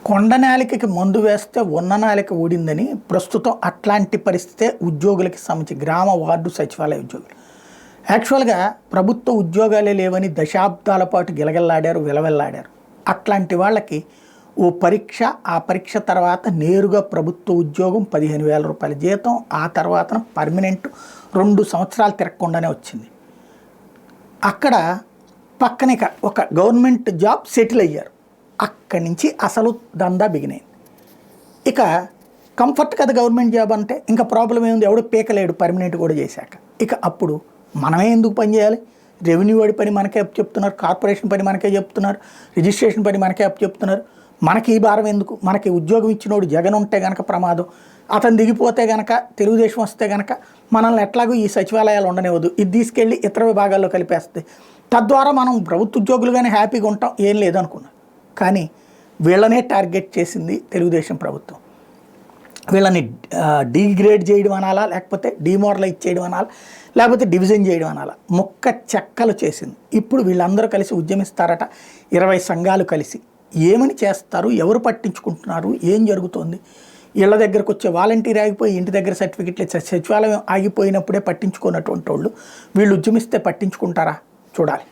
కొండ నాలికకి మందు వేస్తే ఉన్న నాలిక ఊడిందని ప్రస్తుతం అట్లాంటి పరిస్థితే ఉద్యోగులకి సంబంధించి గ్రామ వార్డు సచివాలయ ఉద్యోగులు. యాక్చువల్గా ప్రభుత్వ ఉద్యోగాలే లేవని దశాబ్దాల పాటు గిలగిల్లాడారు, విలవెల్లాడారు. అట్లాంటి వాళ్ళకి ఓ పరీక్ష, ఆ పరీక్ష తర్వాత నేరుగా ప్రభుత్వ ఉద్యోగం, 15,000 రూపాయల జీతం, ఆ తర్వాత పర్మనెంట్ 2 సంవత్సరాలు తిరగకుండానే వచ్చింది. అక్కడ పక్కనే ఒక గవర్నమెంట్ జాబ్ సెటిల్ అయ్యారు. అక్కడి నుంచి అసలు దందా బిగినైంది. ఇక కంఫర్ట్ కదా గవర్నమెంట్ జాబ్ అంటే, ఇంకా ప్రాబ్లం ఏముంది, ఎవడు పీకలేడు పర్మనెంట్ కూడా చేశాక. ఇక అప్పుడు మనమే ఎందుకు పని చేయాలి? రెవెన్యూ వాడి పని మనకే అప్పు చెప్తున్నారు, కార్పొరేషన్ పని మనకే చెప్తున్నారు, రిజిస్ట్రేషన్ పని మనకే అప్పు చెప్తున్నారు. మనకి ఈ భారం ఎందుకు? మనకి ఉద్యోగం ఇచ్చినోడు జగన్ ఉంటే గనక ప్రమాదం, అతను దిగిపోతే గనక, తెలుగుదేశం వస్తే గనక మనల్ని ఎట్లాగో ఈ సచివాలయాలు ఉండనివ్వదు, ఇది తీసుకెళ్ళి ఇతర విభాగాల్లో కలిపేస్తే తద్వారా మనం ప్రభుత్వ ఉద్యోగులుగానే హ్యాపీగా ఉంటాం, ఏం లేదనుకున్నాం. కానీ వీళ్ళనే టార్గెట్ చేసింది తెలుగుదేశం ప్రభుత్వం. వీళ్ళని డిగ్రేడ్ చేయడం అనాలా, లేకపోతే డిమోరలైజ్ చేయడం అనాలా, లేకపోతే డివిజన్ చేయడం అనాలా, మొక్క చెక్కలు చేసింది. ఇప్పుడు వీళ్ళందరూ కలిసి ఉద్యమిస్తారట, 20 సంఘాలు కలిసి. ఏమని చేస్తారు, ఎవరు పట్టించుకుంటున్నారు, ఏం జరుగుతోంది? ఇళ్ళ దగ్గరకు వచ్చే వాలంటీర్ ఆగిపోయి ఇంటి దగ్గర సర్టిఫికెట్లు ఇచ్చే సచివాలయం ఆగిపోయినప్పుడే పట్టించుకున్నటువంటి వాళ్ళు వీళ్ళు ఉద్యమిస్తే పట్టించుకుంటారా? చూడాలి.